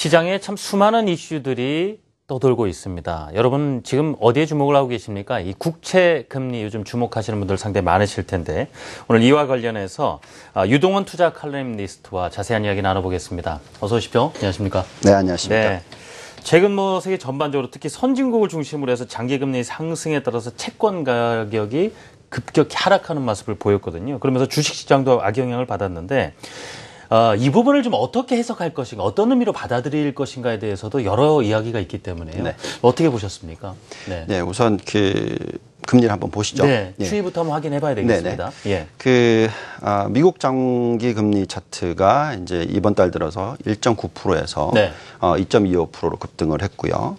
시장에 참 수많은 이슈들이 떠돌고 있습니다. 여러분 지금 어디에 주목을 하고 계십니까? 이 국채 금리 요즘 주목하시는 분들 상당히 많으실 텐데 오늘 이와 관련해서 유동원 투자 칼럼니스트와 자세한 이야기 나눠보겠습니다. 어서 오십시오. 안녕하십니까? 네, 안녕하십니까? 네. 최근 세계 전반적으로 특히 선진국을 중심으로 해서 장기금리 상승에 따라서 채권 가격이 급격히 하락하는 모습을 보였거든요. 그러면서 주식시장도 악영향을 받았는데 이 부분을 좀 어떻게 해석할 것인가, 어떤 의미로 받아들일 것인가에 대해서도 여러 이야기가 있기 때문에요. 네. 어떻게 보셨습니까? 네, 우선 금리를 한번 보시죠. 네, 추이부터 한번 확인해 봐야 되겠습니다. 예. 미국 장기 금리 차트가 이제 이번 달 들어서 1.9%에서 2.25%로 급등을 했고요.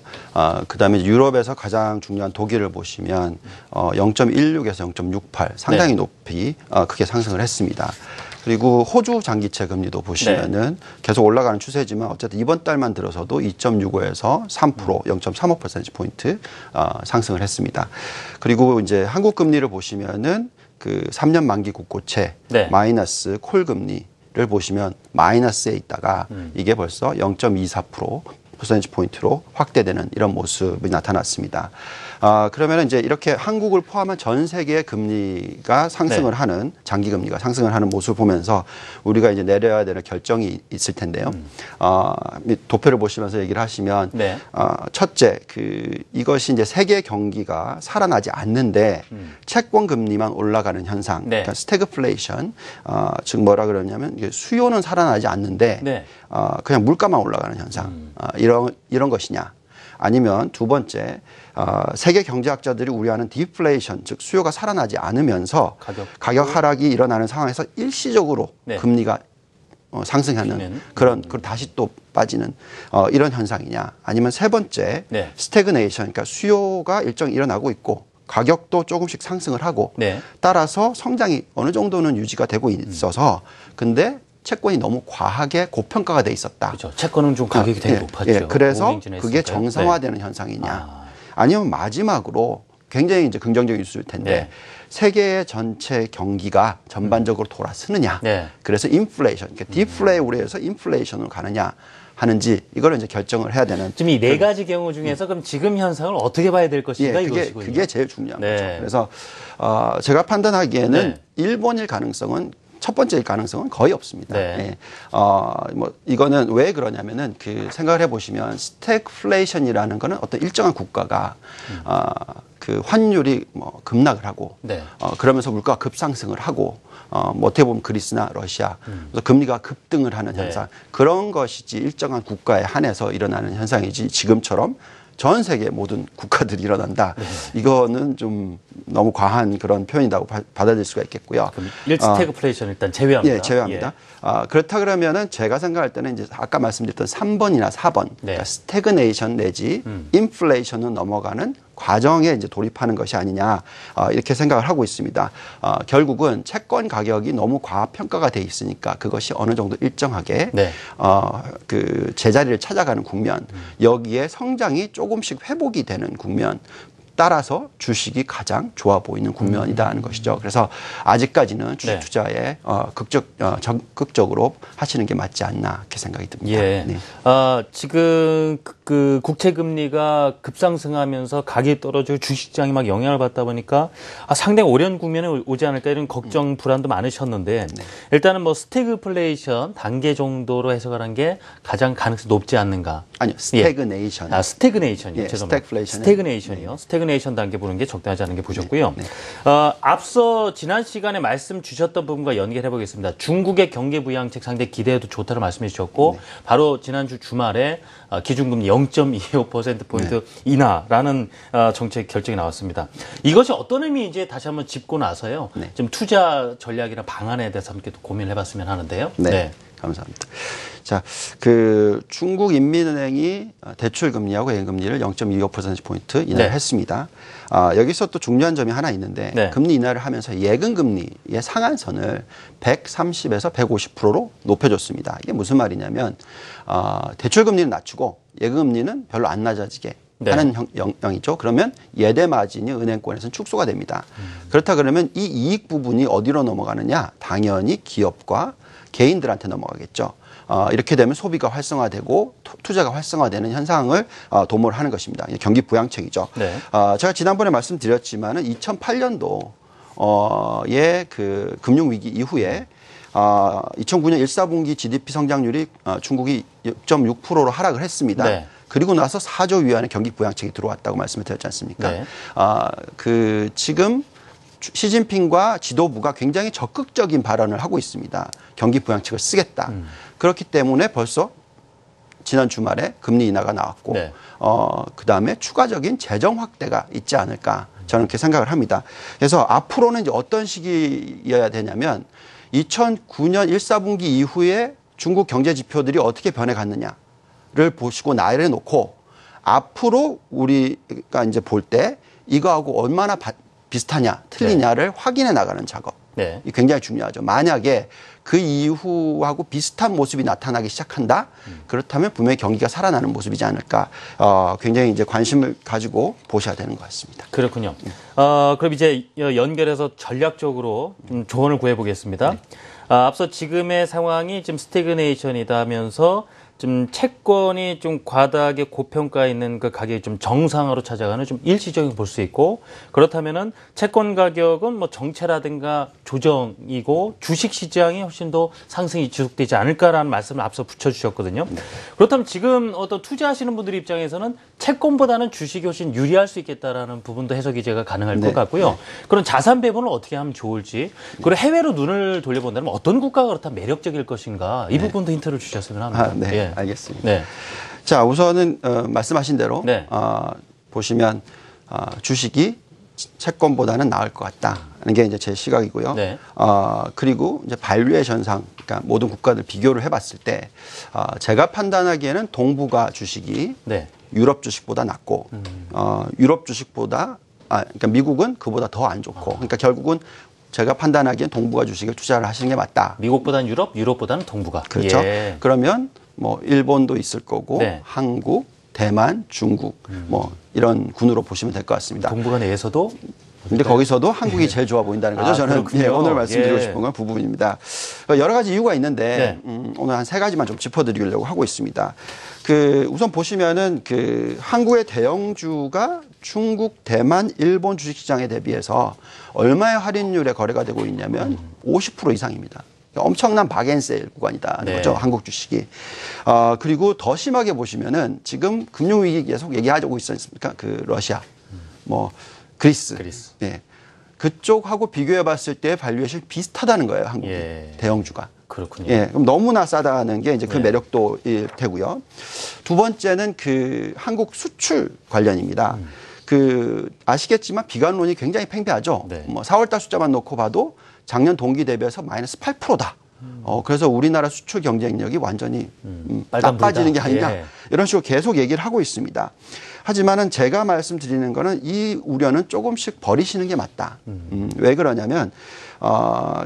그다음에 유럽에서 가장 중요한 독일을 보시면 0.16에서 0.68 상당히 높이 크게 상승을 했습니다. 그리고 호주 장기채 금리도 보시면은 계속 올라가는 추세지만 어쨌든 이번 달만 들어서도 2.65에서 3%, 0.35%포인트 상승을 했습니다. 그리고 이제 한국 금리를 보시면은 3년 만기 국고채 마이너스 콜 금리를 보시면 마이너스에 있다가 이게 벌써 0.24%포인트로 확대되는 이런 모습이 나타났습니다. 그러면 이제 이렇게 한국을 포함한 전 세계의 금리가 상승을 하는 장기 금리가 상승을 하는 모습을 보면서 우리가 이제 내려야 되는 결정이 있을 텐데요. 도표를 보시면서 얘기를 하시면 첫째 이것이 이제 세계 경기가 살아나지 않는데 채권 금리만 올라가는 현상, 그러니까 스태그플레이션, 즉 뭐라 그러냐면 수요는 살아나지 않는데 그냥 물가만 올라가는 현상, 이런 것이냐. 아니면 두 번째, 세계 경제학자들이 우려하는 디플레이션, 즉 수요가 살아나지 않으면서 가격 하락이 일어나는 상황에서 일시적으로 금리가 상승하는 그리고 다시 또 빠지는 이런 현상이냐. 아니면 세 번째, 스태그네이션, 그러니까 수요가 일정 일어나고 있고 가격도 조금씩 상승을 하고 따라서 성장이 어느 정도는 유지가 되고 있어서 근데 채권이 너무 과하게 고평가가 돼 있었다. 그렇죠. 채권은 좀 가격이 되게 높았죠. 그래서 그게 정상화되는 현상이냐. 아니면 마지막으로 굉장히 이제 긍정적인 이슈일 텐데 세계의 전체 경기가 전반적으로 돌아서느냐. 그래서 인플레이션, 그러니까 디플레이 우려해서 인플레이션으로 가느냐 하는지 이걸 이제 결정을 해야 되는. 지금 이 네 가지 경우 중에서 그럼 지금 현상을 어떻게 봐야 될 것인가 이것이군요. 그게 제일 중요한 거죠. 그래서 제가 판단하기에는 일본일 가능성은 첫 번째 가능성은 거의 없습니다. 이거는 왜 그러냐면은 생각을 해보시면 스태그플레이션이라는 거는 어떤 일정한 국가가 환율이 급락을 하고 그러면서 물가가 급상승을 하고 어떻게 보면 그리스나 러시아 그래서 금리가 급등을 하는 현상 그런 것이지 일정한 국가에 한해서 일어나는 현상이지 지금처럼 전 세계 모든 국가들이 일어난다. 이거는 좀 너무 과한 그런 표현이라고 받아들일 수가 있겠고요. 그럼 스태그플레이션 일단 제외합니다. 제외합니다. 그렇다 그러면은 제가 생각할 때는 이제 아까 말씀드렸던 3번이나 4번, 그러니까 스태그네이션 내지 인플레이션은 넘어가는 과정에 이제 돌입하는 것이 아니냐 이렇게 생각을 하고 있습니다. 결국은 채권 가격이 너무 과평가가 돼 있으니까 그것이 어느 정도 일정하게 제자리를 찾아가는 국면, 여기에 성장이 조금씩 회복이 되는 국면. 따라서 주식이 가장 좋아 보이는 국면이다 하는 것이죠. 그래서 아직까지는 주식 투자에 적극적으로 하시는 게 맞지 않나 이렇게 생각이 듭니다. 지금 국채 금리가 급상승하면서 가격이 떨어지고 주식시장이 막 영향을 받다 보니까 상당히 오랜 국면에 오지 않을까 이런 걱정 불안도 많으셨는데 일단은 스태그플레이션 단계 정도로 해석을 한 게 가장 가능성이 높지 않는가? 아니요, 스태그네이션. 스태그네이션이요. 스태그네이션이요. 스태그네이션 단계 보는 게 적당하지 않은 게 보셨고요. 앞서 지난 시간에 말씀 주셨던 부분과 연결해 보겠습니다. 중국의 경기 부양책 상당히 기대해도 좋다고 말씀해 주셨고 바로 지난주 주말에 기준금리 0.25%포인트 인하라는 정책 결정이 나왔습니다. 이것이 어떤 의미인지 다시 한번 짚고 나서요. 좀 투자 전략이나 방안에 대해서 함께 또 고민해 봤으면 하는데요. 감사합니다. 자, 중국 인민은행이 대출 금리하고 예금리를 0.25%포인트 인하를 했습니다. 여기서 또 중요한 점이 하나 있는데 금리 인하를 하면서 예금 금리의 상한선을 130에서 150%로 높여줬습니다. 이게 무슨 말이냐면 대출 금리는 낮추고 예금 금리는 별로 안 낮아지게 하는 형이죠. 그러면 예대 마진이 은행권에서는 축소가 됩니다. 그렇다 그러면 이 이익 부분이 어디로 넘어가느냐? 당연히 기업과 개인들한테 넘어가겠죠. 이렇게 되면 소비가 활성화되고 투자가 활성화되는 현상을 도모를 하는 것입니다. 경기 부양책이죠. 네. 제가 지난번에 말씀드렸지만은 2008년도에 그 금융위기 이후에 2009년 1사분기 GDP 성장률이 중국이 6.6%로 하락을 했습니다. 네. 그리고 나서 4조 위안의 경기 부양책이 들어왔다고 말씀을 드렸지 않습니까? 네. 지금 시진핑과 지도부가 굉장히 적극적인 발언을 하고 있습니다. 경기 부양책을 쓰겠다. 그렇기 때문에 벌써 지난 주말에 금리 인하가 나왔고, 네. 그다음에 추가적인 재정 확대가 있지 않을까 저는 그렇게 생각을 합니다. 그래서 앞으로는 이제 어떤 시기여야 되냐면 2009년 1사분기 이후에 중국 경제 지표들이 어떻게 변해갔느냐를 보시고 나열해 놓고 앞으로 우리가 이제 볼 때 이거하고 얼마나 비슷하냐, 틀리냐를 네. 확인해 나가는 작업. 네. 굉장히 중요하죠. 만약에 그 이후하고 비슷한 모습이 나타나기 시작한다. 그렇다면 분명히 경기가 살아나는 모습이지 않을까. 굉장히 이제 관심을 가지고 보셔야 되는 것 같습니다. 그렇군요. 그럼 이제 연결해서 전략적으로 좀 조언을 구해보겠습니다. 네. 앞서 지금의 상황이 좀 스태그네이션이다 하면서 좀 채권이 좀 과다하게 고평가 있는 그 가격이 좀 정상으로 찾아가는 좀 일시적인 볼 수 있고, 그렇다면은 채권 가격은 뭐 정체라든가 조정이고 주식 시장이 훨씬 더 상승이 지속되지 않을까라는 말씀을 앞서 붙여주셨거든요. 그렇다면 지금 어떤 투자하시는 분들 입장에서는 채권보다는 주식이 훨씬 유리할 수 있겠다라는 부분도 해석이 제가 가능할 것 같고요. 그런 자산 배분을 어떻게 하면 좋을지, 그리고 해외로 눈을 돌려본다면 어떤 국가가 그렇다면 매력적일 것인가, 이 부분도 힌트를 주셨으면 합니다. 네. 예. 알겠습니다. 네. 자, 우선은 말씀하신 대로 네. 보시면 주식이 채권보다는 나을 것 같다는 게 이제 제 시각이고요. 네. 그리고 이제 발류에이션상, 그러니까 모든 국가들 비교를 해봤을 때 제가 판단하기에는 동북아 주식이 네. 유럽 주식보다 낫고 유럽 주식보다 그러니까 미국은 그보다 더 안 좋고, 그러니까 결국은 제가 판단하기엔 동북아 주식에 투자를 하시는 게 맞다. 미국보다는 유럽, 유럽보다는 동북아. 그렇죠. 예. 그러면 뭐 일본도 있을 거고 네. 한국, 대만, 중국 뭐 이런 군으로 보시면 될 것 같습니다. 동북아 내에서도? 근데 거기서도 한국이 제일 좋아 보인다는 거죠. 저는 오늘 말씀드리고 싶은 건 그 부분입니다. 여러 가지 이유가 있는데 오늘 한 3가지만 좀 짚어드리려고 하고 있습니다. 우선 보시면은 한국의 대형주가 중국, 대만, 일본 주식시장에 대비해서 얼마의 할인율에 거래가 되고 있냐면 50% 이상입니다. 엄청난 박앤세일 구간이다는 네. 거죠. 한국 주식이. 그리고 더 심하게 보시면은 지금 금융위기 계속 얘기하고 있지 않습니까? 러시아, 그리스. 네. 그쪽하고 비교해 봤을 때 발류에이션이 비슷하다는 거예요. 한국 대형주가. 그렇군요. 예, 그럼 너무나 싸다는 게 이제 그 매력도일 테고요. 두 번째는 한국 수출 관련입니다. 아시겠지만 비관론이 굉장히 팽배하죠. 네. 4월달 숫자만 놓고 봐도 작년 동기 대비해서 마이너스 8%다. 그래서 우리나라 수출 경쟁력이 완전히 나빠지는 게 아니냐. 예. 이런 식으로 계속 얘기를 하고 있습니다. 하지만은 제가 말씀드리는 거는 이 우려는 조금씩 버리시는 게 맞다. 왜 그러냐면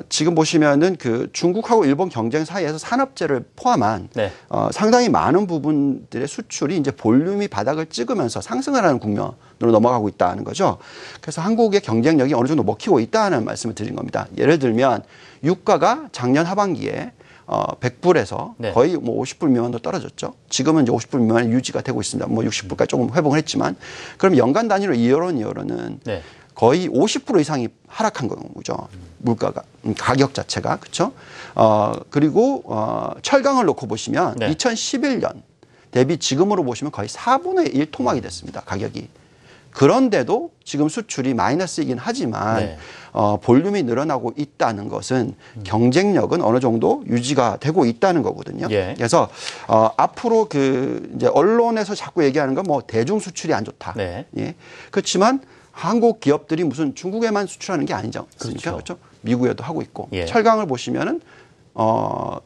지금 보시면은 중국하고 일본 경쟁 사이에서 산업재를 포함한 네. 상당히 많은 부분들의 수출이 이제 볼륨이 바닥을 찍으면서 상승을 하는 국면으로 넘어가고 있다는 거죠. 그래서 한국의 경쟁력이 어느 정도 먹히고 있다는 말씀을 드린 겁니다. 예를 들면 유가가 작년 하반기에 100불에서 네. 거의 50불 미만도 떨어졌죠. 지금은 이제 50불 미만에 유지가 되고 있습니다. 60불까지 조금 회복을 했지만, 그럼 연간 단위로 이어로는 네. 거의 50% 이상이 하락한 거죠. 물가가, 가격 자체가. 그렇죠? 그리고 철강을 놓고 보시면 네. 2011년 대비 지금으로 보시면 거의 4분의 1 토막이 됐습니다. 가격이. 그런데도 지금 수출이 마이너스이긴 하지만 네. 볼륨이 늘어나고 있다는 것은 경쟁력은 어느 정도 유지가 되고 있다는 거거든요. 예. 그래서 앞으로 이제 언론에서 자꾸 얘기하는 건 대중 수출이 안 좋다. 네. 예. 그렇지만 한국 기업들이 무슨 중국에만 수출하는 게 아니죠. 그렇죠. 미국에도 하고 있고 예. 철강을 보시면은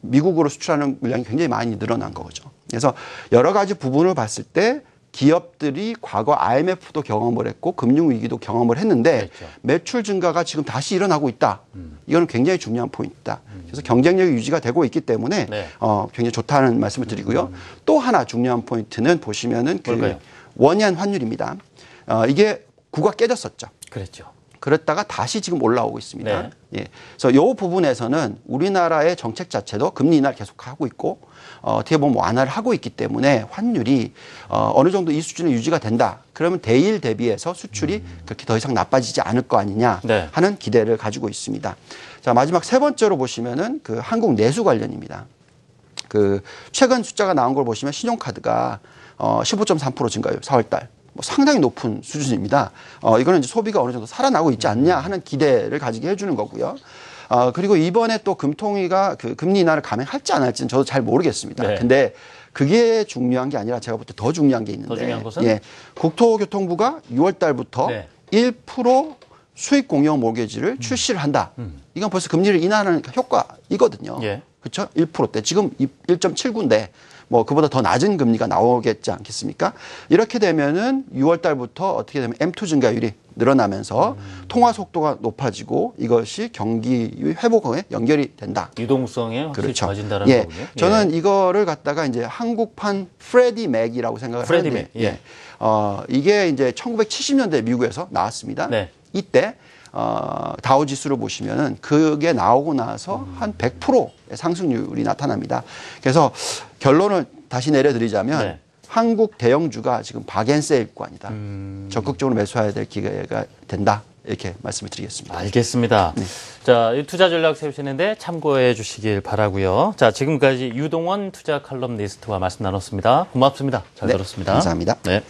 미국으로 수출하는 물량이 굉장히 많이 늘어난 거죠. 그래서 여러 가지 부분을 봤을 때 기업들이 과거 IMF도 경험을 했고 금융위기도 경험을 했는데 그렇죠. 매출 증가가 지금 다시 일어나고 있다. 이거는 굉장히 중요한 포인트다. 그래서 경쟁력이 유지가 되고 있기 때문에 네. 굉장히 좋다는 말씀을 드리고요. 또 하나 중요한 포인트는 보시면은 원위안 환율입니다. 이게 구가 깨졌었죠. 그랬죠. 그랬다가 다시 지금 올라오고 있습니다. 네. 예. 그래서 이 부분에서는 우리나라의 정책 자체도 금리 인하를 계속하고 있고 어떻게 보면 완화를 하고 있기 때문에 환율이 어느 정도 이 수준에 유지가 된다. 그러면 대일 대비해서 수출이 그렇게 더 이상 나빠지지 않을 거 아니냐 하는 기대를 가지고 있습니다. 자, 마지막 세 번째로 보시면은 그 한국 내수 관련입니다. 그 최근 숫자가 나온 걸 보시면 신용카드가 15.3% 증가율 4월 달. 뭐 상당히 높은 수준입니다. 이거는 이제 소비가 어느 정도 살아나고 있지 않냐 하는 기대를 가지게 해주는 거고요. 그리고 이번에 또 금통위가 그 금리 인하를 감행할지 안 할지는 저도 잘 모르겠습니다. 네. 근데 그게 중요한 게 아니라 제가 볼 때 더 중요한 게 있는데. 더 중요한 것은? 예, 국토교통부가 6월 달부터 1% 수익 공여 모기지를 출시를 한다. 이건 벌써 금리를 인하하는 효과이거든요. 예. 그렇죠? 1%대. 지금 1.79인데 뭐 그보다 더 낮은 금리가 나오겠지 않겠습니까? 이렇게 되면은 6월 달부터 어떻게 되면 M2 증가율이 늘어나면서 통화 속도가 높아지고 이것이 경기 회복에 연결이 된다. 유동성에 확실히 그렇죠. 좋아진다는 예. 거군요. 저는 이거를 갖다가 이제 한국판 프레디 맥이라고 생각을 프레디 하는데 맥. 예. 이게 이제 1970년대 미국에서 나왔습니다. 네. 이때 다우 지수를 보시면은 그게 나오고 나서 한 100%의 상승률이 나타납니다. 그래서 결론을 다시 내려드리자면 네. 한국 대형주가 지금 박앤세일권이다. 적극적으로 매수해야 될 기회가 된다. 이렇게 말씀을 드리겠습니다. 알겠습니다. 네. 자, 이 투자 전략 세우시는데 참고해 주시길 바라고요. 자, 지금까지 유동원 투자 칼럼니스트와 말씀 나눴습니다. 고맙습니다. 잘 네, 들었습니다. 감사합니다. 네.